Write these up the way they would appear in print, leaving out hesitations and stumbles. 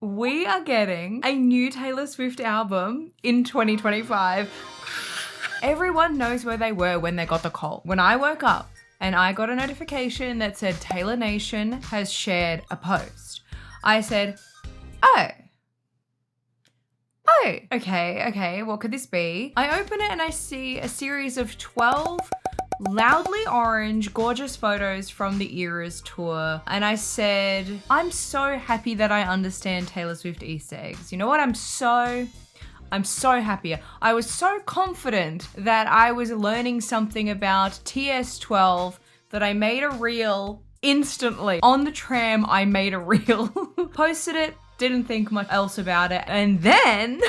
We are getting a new Taylor Swift album in 2025. Everyone knows where they were when they got the call. When I woke up and I got a notification that said Taylor Nation has shared a post, I said, oh, okay, what could this be? I open it and I see a series of 12 loudly orange, gorgeous photos from the Eras tour. And I said, I'm so happy that I understand Taylor Swift Easter eggs. You know what? I'm so happy. I was so confident that I was learning something about TS12 that I made a reel instantly. On the tram, I made a reel. Posted it. Didn't think much else about it. And then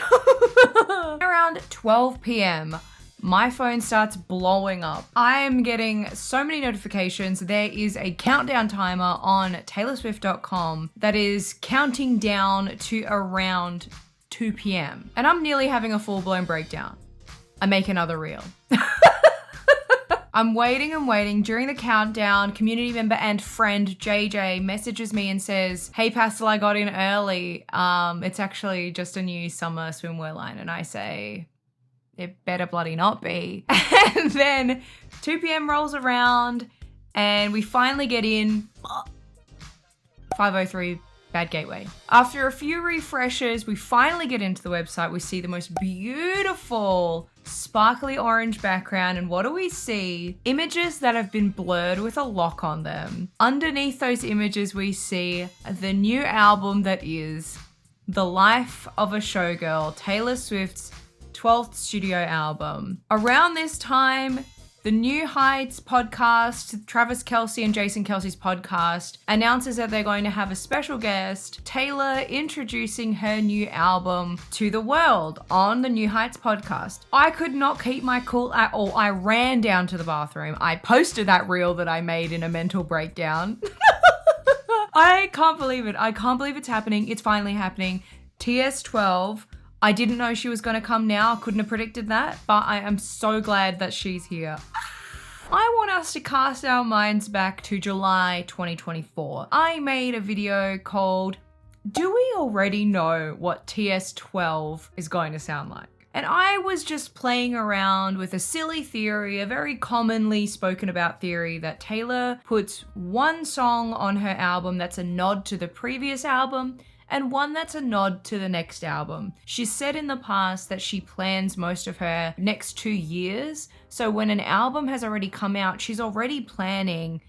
around 12 p.m., my phone starts blowing up. I am getting so many notifications. There is a countdown timer on taylorswift.com that is counting down to around 2 p.m. And I'm nearly having a full-blown breakdown. I make another reel. I'm waiting and waiting. During the countdown, community member and friend JJ messages me and says, hey Pastel, I got in early. It's actually just a new summer swimwear line. And I say, it better bloody not be. And then 2 p.m. rolls around and we finally get in. 5:03 bad gateway. After a few refreshes, we finally get into the website. We see the most beautiful sparkly orange background. And what do we see? Images that have been blurred with a lock on them. Underneath those images, we see the new album that is The Life of a Showgirl, Taylor Swift's 12th studio album. Around this time, the New Heights podcast, Travis Kelce and Jason Kelce's podcast, announces that they're going to have a special guest, Taylor, introducing her new album to the world on the New Heights podcast. I could not keep my cool at all. I ran down to the bathroom. I posted that reel that I made in a mental breakdown. I can't believe it. I can't believe it's happening. It's finally happening. TS12. I didn't know she was going to come now. I couldn't have predicted that, but I am so glad that she's here. I want us to cast our minds back to July 2024. I made a video called, Do We Already Know What TS12 is Going to Sound Like? And I was just playing around with a silly theory, a very commonly spoken about theory that Taylor puts one song on her album that's a nod to the previous album and one that's a nod to the next album. She said in the past that she plans most of her next 2 years. So when an album has already come out, she's already planning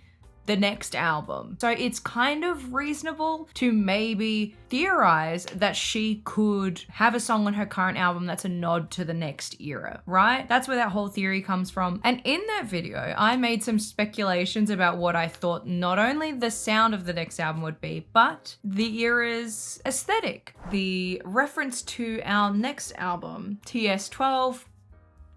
the next album. So it's kind of reasonable to maybe theorize that she could have a song on her current album that's a nod to the next era, right? That's where that whole theory comes from. And in that video, I made some speculations about what I thought not only the sound of the next album would be, but the era's aesthetic. The reference to our next album, TS12,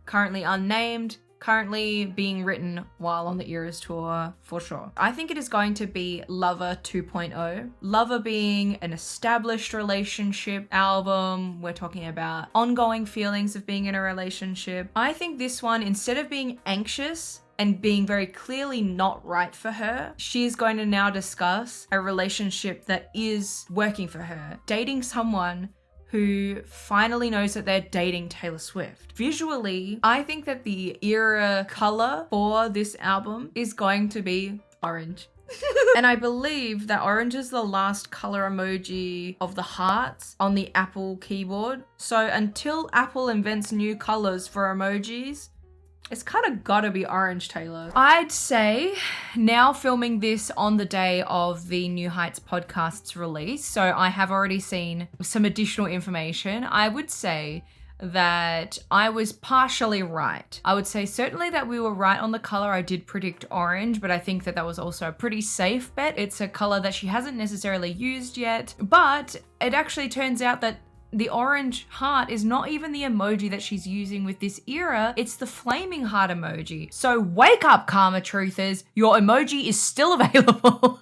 currently unnamed, currently being written while on the Eras tour for sure. I think it is going to be Lover 2.0. Lover being an established relationship album. We're talking about ongoing feelings of being in a relationship. I think this one, instead of being anxious and being very clearly not right for her, she's going to now discuss a relationship that is working for her. Dating someone who finally knows that they're dating Taylor Swift. Visually, I think that the era color for this album is going to be orange. And I believe that orange is the last color emoji of the hearts on the Apple keyboard. So until Apple invents new colors for emojis, it's kind of gotta be orange, Taylor. I'd say now filming this on the day of the New Heights podcast's release, so I have already seen some additional information. I would say that I was partially right. I would say certainly that we were right on the color. I did predict orange, but I think that that was also a pretty safe bet. It's a color that she hasn't necessarily used yet, but it actually turns out that the orange heart is not even the emoji that she's using with this era. It's the flaming heart emoji. So wake up, Karma Truthers. Your emoji is still available.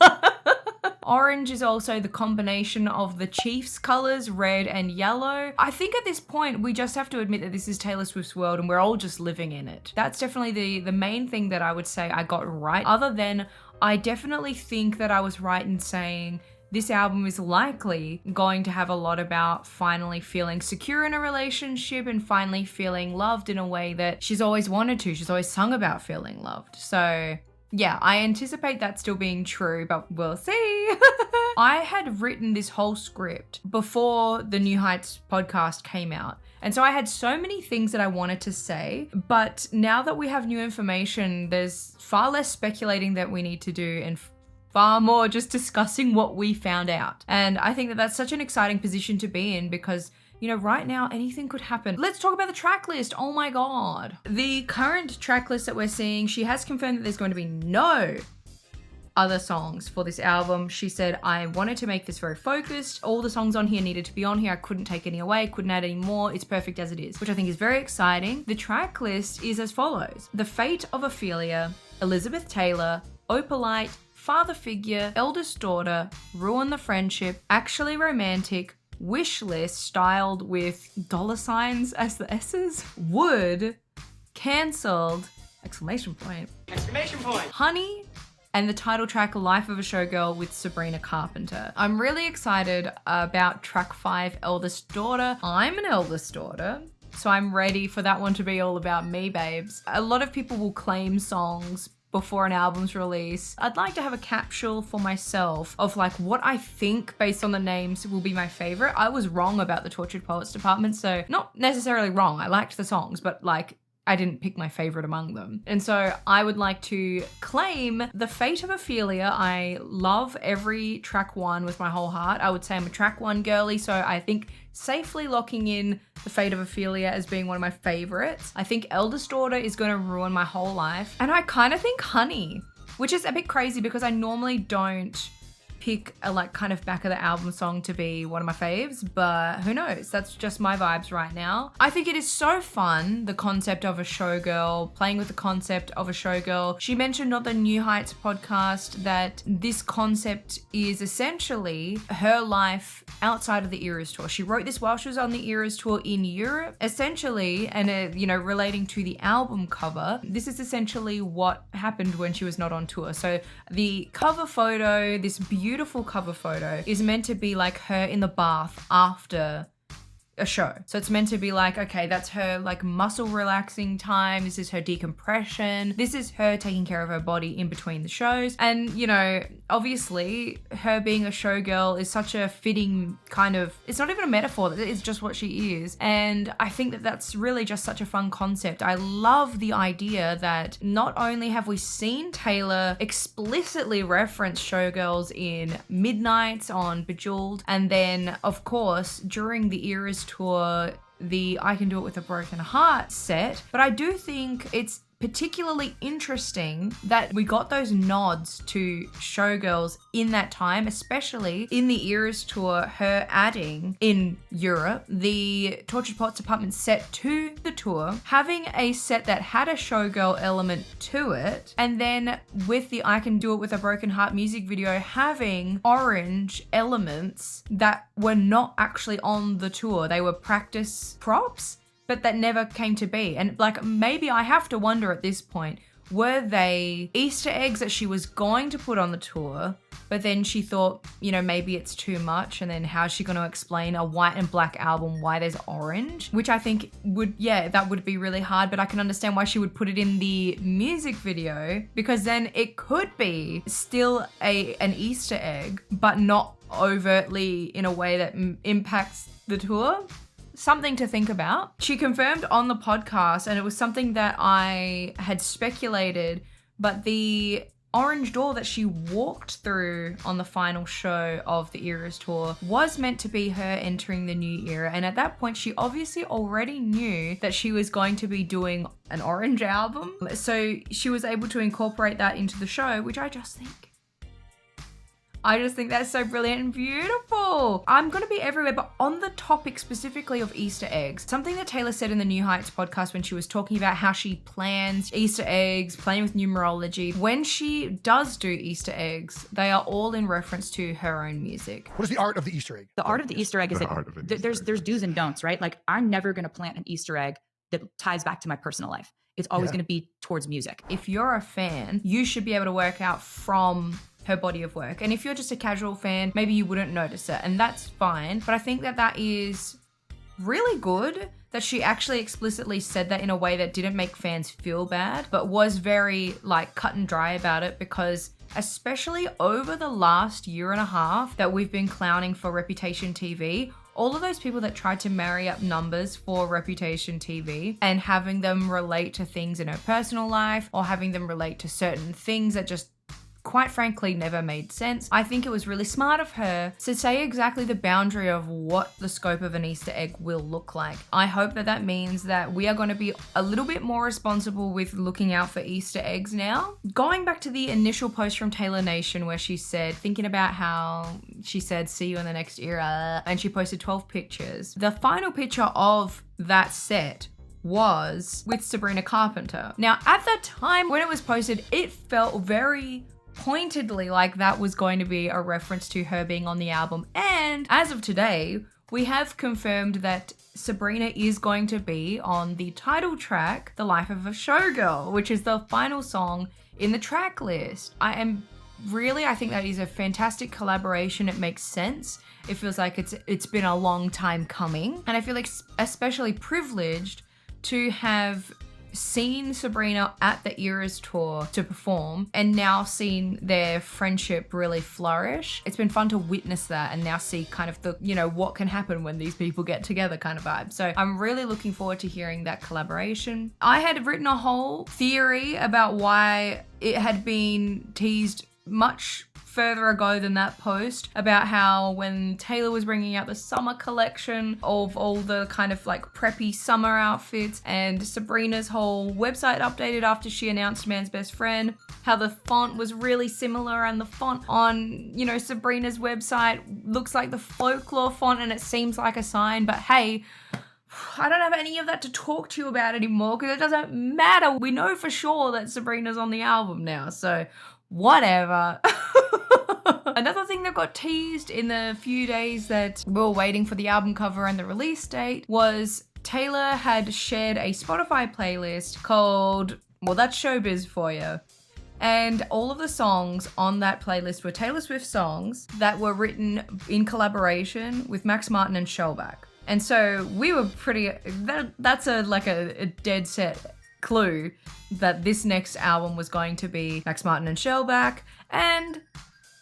Orange is also the combination of the Chiefs colors, red and yellow. I think at this point, we just have to admit that this is Taylor Swift's world and we're all just living in it. That's definitely the main thing that I would say I got right. Other than, I definitely think that I was right in saying this album is likely going to have a lot about finally feeling secure in a relationship and finally feeling loved in a way that she's always wanted to. She's always sung about feeling loved. So yeah, I anticipate that still being true, but we'll see. I had written this whole script before the New Heights podcast came out. And so I had so many things that I wanted to say, but now that we have new information, there's far less speculating that we need to do and far more just discussing what we found out. And I think that that's such an exciting position to be in because, you know, right now anything could happen. Let's talk about the track list. Oh my God. The current track list that we're seeing, she has confirmed that there's going to be no other songs for this album. She said, I wanted to make this very focused. All the songs on here needed to be on here. I couldn't take any away, couldn't add any more. It's perfect as it is, which I think is very exciting. The track list is as follows: The Fate of Ophelia, Elizabeth Taylor, Opalite, Father Figure, Eldest Daughter, Ruin the Friendship, Actually Romantic, Wish List styled with $signs as the S's, Would, Cancelled, exclamation point, Honey, and the title track Life of a Showgirl with Sabrina Carpenter. I'm really excited about track 5, Eldest Daughter. I'm an eldest daughter, so I'm ready for that one to be all about me, babes. A lot of people will claim songs before an album's release. I'd like to have a capsule for myself of like what I think based on the names will be my favorite. I was wrong about the Tortured Poets department, so not necessarily wrong. I liked the songs, but like I didn't pick my favorite among them. And so I would like to claim The Fate of Ophelia. I love every track 1 with my whole heart. I would say I'm a track 1 girly, so I think safely locking in The Fate of Ophelia as being one of my favorites. I think Eldest Daughter is going to ruin my whole life. And I kind of think Honey, which is a bit crazy because I normally don't pick a like kind of back of the album song to be one of my faves, but who knows? That's just my vibes right now. I think it is so fun, the concept of a showgirl, playing with the concept of a showgirl. She mentioned on the New Heights podcast that this concept is essentially her life outside of the Eras tour. She wrote this while she was on the Eras tour in Europe, essentially, and you know, relating to the album cover, this is essentially what happened when she was not on tour. So the cover photo, this beautiful cover photo, is meant to be like her in the bath after a show. So it's meant to be like, okay, that's her like muscle relaxing time. This is her decompression. This is her taking care of her body in between the shows. And, you know, obviously her being a showgirl is such a fitting kind of, it's not even a metaphor, it's just what she is. And I think that that's really just such a fun concept. I love the idea that not only have we seen Taylor explicitly reference showgirls in Midnights on Bejeweled, and then of course during the Eras tour, the I Can Do It With a Broken Heart set, but I do think it's particularly interesting that we got those nods to showgirls in that time, especially in the Eras tour, her adding in Europe the Tortured Poets department set to the tour, having a set that had a showgirl element to it, and then with the I Can Do It With a Broken Heart music video having orange elements that were not actually on the tour. They were practice props, but that never came to be. And like, maybe I have to wonder at this point, were they Easter eggs that she was going to put on the tour, but then she thought, you know, maybe it's too much, and then how's she going to explain a white and black album why there's orange? Which I think would, yeah, that would be really hard, but I can understand why she would put it in the music video, because then it could be still an Easter egg, but not overtly in a way that impacts the tour. Something to think about. She confirmed on the podcast, and it was something that I had speculated, but the orange door that she walked through on the final show of the Eras tour was meant to be her entering the new era. And at that point, she obviously already knew that she was going to be doing an orange album. So she was able to incorporate that into the show, which I just think that's so brilliant and beautiful. I'm going to be everywhere, but on the topic specifically of Easter eggs, something that Taylor said in the New Heights podcast when she was talking about how she plans Easter eggs, playing with numerology. When she does do Easter eggs, they are all in reference to her own music. What is the art of the Easter egg? The art of the Easter egg is that there's do's and don'ts, right? Like, I'm never going to plant an Easter egg that ties back to my personal life. It's always going to be towards music. If you're a fan, you should be able to work out from her body of work. And if you're just a casual fan, maybe you wouldn't notice it, and that's fine. But I think that is really good that she actually explicitly said that in a way that didn't make fans feel bad, but was very like cut and dry about it, because especially over the last year and a half that we've been clowning for Reputation TV, all of those people that tried to marry up numbers for Reputation TV and having them relate to things in her personal life or having them relate to certain things that just quite frankly never made sense. I think it was really smart of her to say exactly the boundary of what the scope of an Easter egg will look like. I hope that means that we are going to be a little bit more responsible with looking out for Easter eggs now. Going back to the initial post from Taylor Nation where she said, thinking about how she said, see you in the next era, and she posted 12 pictures. The final picture of that set was with Sabrina Carpenter. Now, at the time when it was posted, it felt very pointedly like that was going to be a reference to her being on the album. And as of today, we have confirmed that Sabrina is going to be on the title track, The Life of a Showgirl, which is the final song in the track list. I think that is a fantastic collaboration. It makes sense. It feels like it's been a long time coming. And I feel like especially privileged to have seen Sabrina at the Eras tour to perform and now seen their friendship really flourish. It's been fun to witness that and now see kind of the, what can happen when these people get together kind of vibe. So I'm really looking forward to hearing that collaboration. I had written a whole theory about why it had been teased much further ago than that post, about how when Taylor was bringing out the summer collection of all the kind of like preppy summer outfits, and Sabrina's whole website updated after she announced Man's Best Friend, how the font was really similar, and the font on, Sabrina's website looks like the folklore font and it seems like a sign. But hey, I don't have any of that to talk to you about anymore because it doesn't matter. We know for sure that Sabrina's on the album now, so whatever. Another thing that got teased in the few days that we were waiting for the album cover and the release date was Taylor had shared a Spotify playlist called, well, that's Showbiz for you. And all of the songs on that playlist were Taylor Swift songs that were written in collaboration with Max Martin and Shellback. And so we were that's a dead set clue that this next album was going to be Max Martin and Shellback. And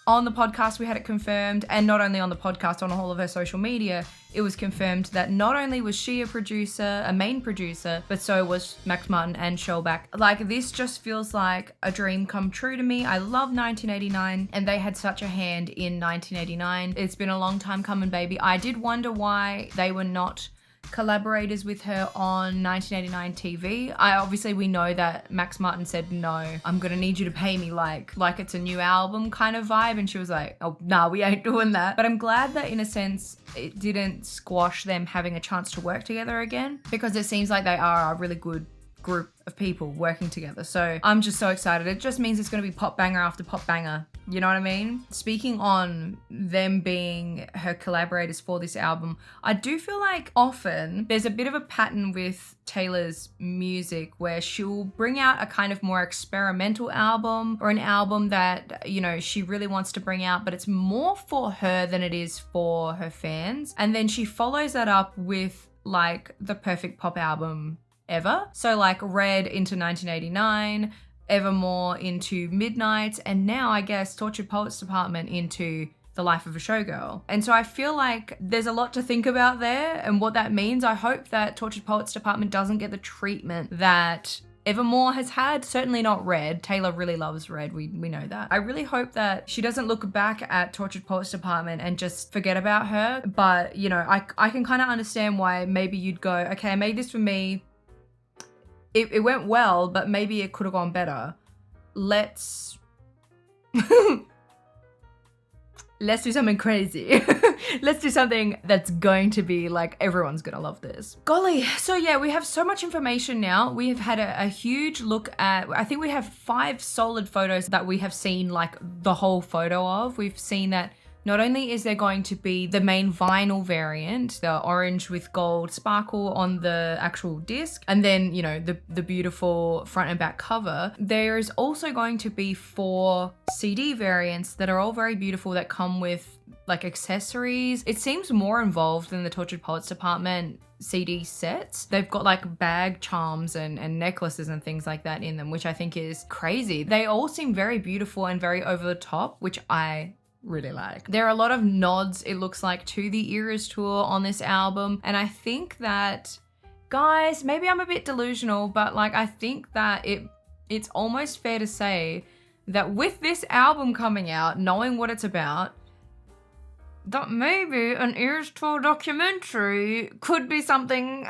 on the podcast, we had it confirmed, and not only on the podcast, on all of her social media, it was confirmed that not only was she a main producer, but so was Max Martin and Shellback. Like, this just feels like a dream come true to me. I love 1989, and they had such a hand in 1989. It's been a long time coming, baby. I did wonder why they were not collaborators with her on 1989 TV. We know that Max Martin said, no, I'm gonna need you to pay me like it's a new album kind of vibe, and she was like, oh, nah, we ain't doing that. But I'm glad that in a sense it didn't squash them having a chance to work together again, because it seems like they are a really good group of people working together. So I'm just so excited. It just means it's going to be pop banger after pop banger. You know what I mean? Speaking on them being her collaborators for this album, I do feel like often there's a bit of a pattern with Taylor's music where she'll bring out a kind of more experimental album, or an album that, she really wants to bring out, but it's more for her than it is for her fans. And then she follows that up with like the perfect pop album ever. So like Red into 1989, Evermore into Midnight, and now I guess Tortured Poets Department into The Life of a Showgirl. And so I feel like there's a lot to think about there and what that means. I hope that Tortured Poets Department doesn't get the treatment that Evermore has had. Certainly not Red. Taylor really loves Red. We know that. I really hope that she doesn't look back at Tortured Poets Department and just forget about her. But, I can kind of understand why maybe you'd go, okay, I made this for me. It went well, but maybe it could have gone better. Let's do something crazy. Let's do something that's going to be like, everyone's gonna love this. Golly. So yeah, we have so much information now. We have had a huge look at, I think we have 5 solid photos that we have seen like the whole photo of. We've seen that Not only is there going to be the main vinyl variant, the orange with gold sparkle on the actual disc, and then, you know, the beautiful front and back cover, there is also going to be 4 CD variants that are all very beautiful that come with like accessories. It seems more involved than the Tortured Poets Department CD sets. They've got like bag charms and necklaces and things like that in them, which I think is crazy. They all seem very beautiful and very over the top, which I really like. There are a lot of nods, it looks like, to the Eras tour on this album, and I think that, guys, maybe I'm a bit delusional, but like I think that it's almost fair to say that with this album coming out, knowing what it's about, that maybe an Eras tour documentary could be something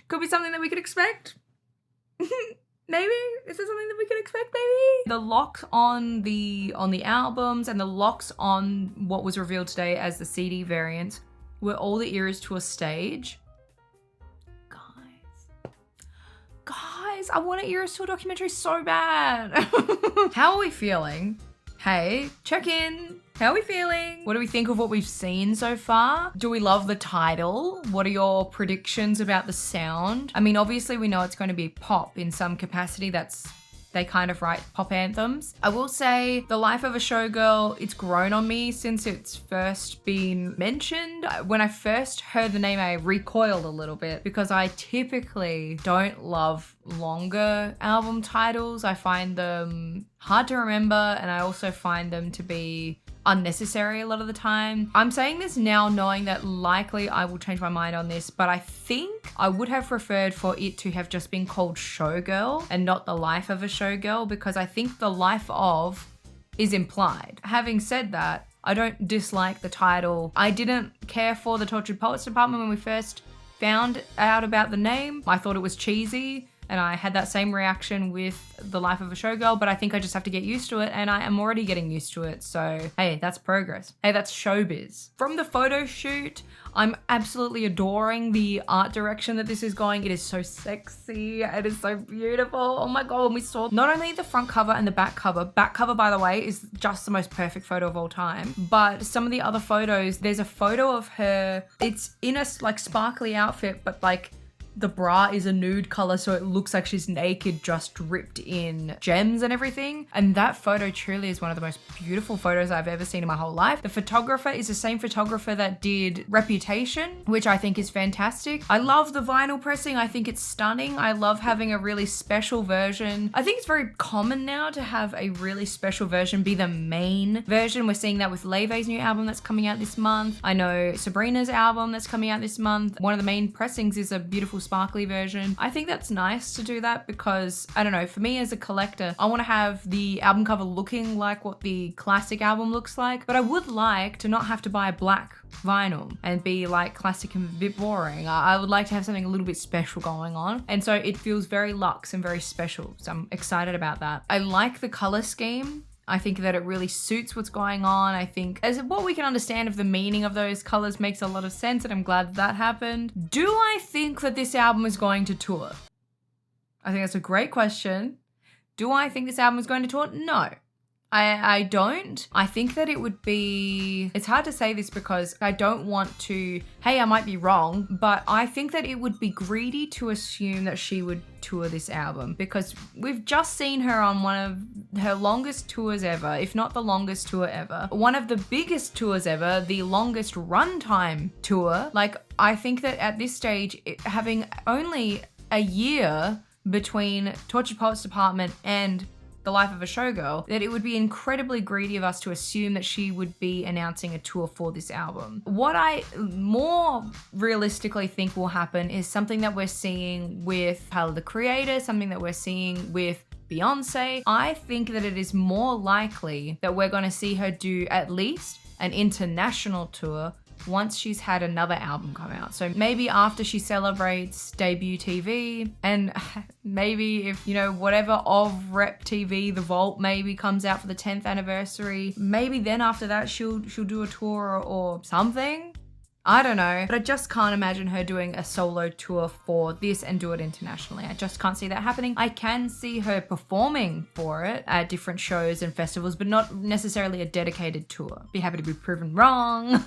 that we could expect. Maybe? Is there something that we could expect, maybe? The locks on the albums and the locks on what was revealed today as the CD variant were all the Eras tour stage. Guys, I want an Eras tour documentary so bad. How are we feeling? Hey, check in. How are we feeling? What do we think of what we've seen so far? Do we love the title? What are your predictions about the sound? I mean, obviously we know it's going to be pop in some capacity. They kind of write pop anthems. I will say The Life of a Showgirl, it's grown on me since it's first been mentioned. When I first heard the name, I recoiled a little bit because I typically don't love longer album titles. I find them hard to remember, and I also find them to be unnecessary a lot of the time. I'm saying this now knowing that likely I will change my mind on this, but I think I would have preferred for it to have just been called Showgirl and not The Life of a Showgirl, because I think the life of is implied. Having said that, I don't dislike the title. I didn't care for the Tortured Poets Department when we first found out about the name. I thought it was cheesy, and I had that same reaction with The Life of a Showgirl, but I think I just have to get used to it, and I am already getting used to it. So, hey, that's progress. Hey, that's showbiz. From the photo shoot, I'm absolutely adoring the art direction that this is going. It is so sexy. It is so beautiful. Oh my God, when we saw not only the front cover and the back cover, by the way, is just the most perfect photo of all time, but some of the other photos, there's a photo of her, it's in a like sparkly outfit, but like the bra is a nude color, so it looks like she's naked, just ripped in gems and everything. And that photo truly is one of the most beautiful photos I've ever seen in my whole life. The photographer is the same photographer that did Reputation, which I think is fantastic. I love the vinyl pressing. I think it's stunning. I love having a really special version. I think it's very common now to have a really special version be the main version. We're seeing that with Leve's new album that's coming out this month. I know Sabrina's album that's coming out this month. One of the main pressings is a beautiful sparkly version. I think that's nice to do that because, I don't know, for me as a collector, I want to have the album cover looking like what the classic album looks like, but I would like to not have to buy a black vinyl and be like classic and a bit boring. I would like to have something a little bit special going on, and so it feels very luxe and very special, so I'm excited about that. I like the color scheme. I think that it really suits what's going on. I think as what we can understand of the meaning of those colors makes a lot of sense, and I'm glad that happened. Do I think that this album is going to tour? I think that's a great question. Do I think this album is going to tour? No. I don't. I think that it would be, it's hard to say this because I don't want to, hey, I might be wrong, but I think that it would be greedy to assume that she would tour this album because we've just seen her on one of her longest tours ever, if not the longest tour ever. One of the biggest tours ever, the longest runtime tour. Like, I think that at this stage, having only a year between Tortured Poets Department and The Life of a Showgirl, that it would be incredibly greedy of us to assume that she would be announcing a tour for this album. What I more realistically think will happen is something that we're seeing with Tyler, the Creator, something that we're seeing with Beyonce. I think that it is more likely that we're going to see her do at least an international tour once she's had another album come out. So maybe after she celebrates debut TV, and maybe if, you know, whatever of Rep TV, The Vault maybe comes out for the 10th anniversary, maybe then after that she'll do a tour or something. I don't know, but I just can't imagine her doing a solo tour for this and do it internationally. I just can't see that happening. I can see her performing for it at different shows and festivals, but not necessarily a dedicated tour. Be happy to be proven wrong.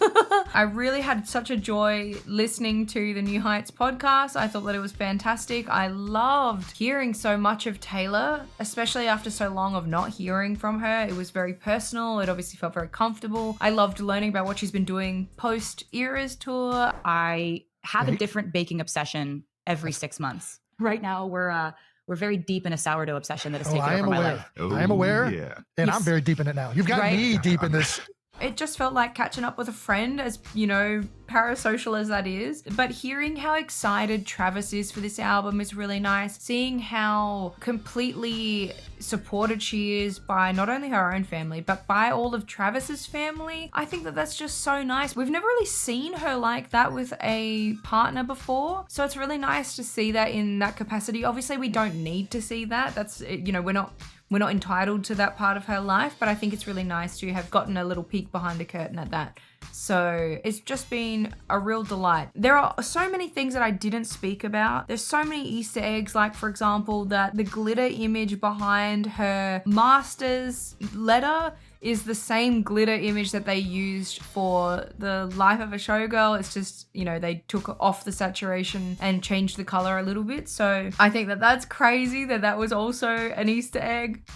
I really had such a joy listening to the New Heights podcast. I thought that it was fantastic. I loved hearing so much of Taylor, especially after so long of not hearing from her. It was very personal. It obviously felt very comfortable. I loved learning about what she's been doing post-Eras tour. I have a different baking obsession every 6 months. Right now, we're very deep in a sourdough obsession that has taken over my life. I am aware, and Yes. I'm very deep in it now. You've got me deep in this. It just felt like catching up with a friend, as, you know, parasocial as that is. But hearing how excited Travis is for this album is really nice. Seeing how completely supported she is by not only her own family, but by all of Travis's family. I think that that's just so nice. We've never really seen her like that with a partner before. So it's really nice to see that in that capacity. Obviously, we don't need to see that. That's, you know, we're not entitled to that part of her life, but I think it's really nice to have gotten a little peek behind the curtain at that. So it's just been a real delight. There are so many things that I didn't speak about. There's so many Easter eggs, like for example, that the glitter image behind her master's letter is the same glitter image that they used for the Life of a Showgirl. It's just, you know, they took off the saturation and changed the color a little bit. So I think that that's crazy that that was also an Easter egg.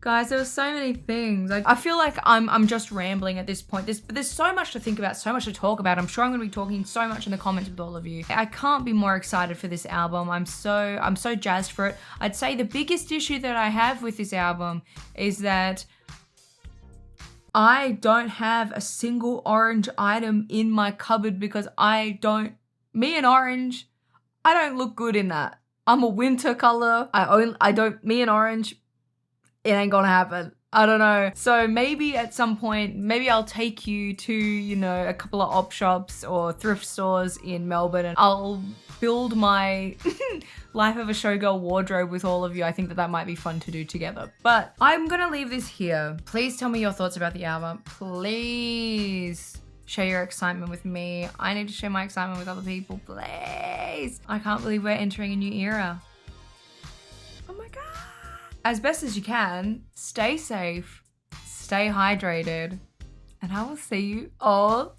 Guys, there were so many things. I feel like I'm just rambling at this point. There's so much to think about, so much to talk about. I'm sure I'm going to be talking so much in the comments with all of you. I can't be more excited for this album. I'm so jazzed for it. I'd say the biggest issue that I have with this album is that I don't have a single orange item in my cupboard because me and orange, I don't look good in that. I'm a winter color. Me and orange, it ain't gonna happen. I don't know. So maybe at some point, maybe I'll take you to, you know, a couple of op shops or thrift stores in Melbourne and I'll build my Life of a Showgirl wardrobe with all of you. I think that might be fun to do together. But I'm gonna leave this here. Please tell me your thoughts about the album. Please share your excitement with me. I need to share my excitement with other people. Please. I can't believe we're entering a new era. Oh my God. As best as you can, stay safe, stay hydrated, and I will see you all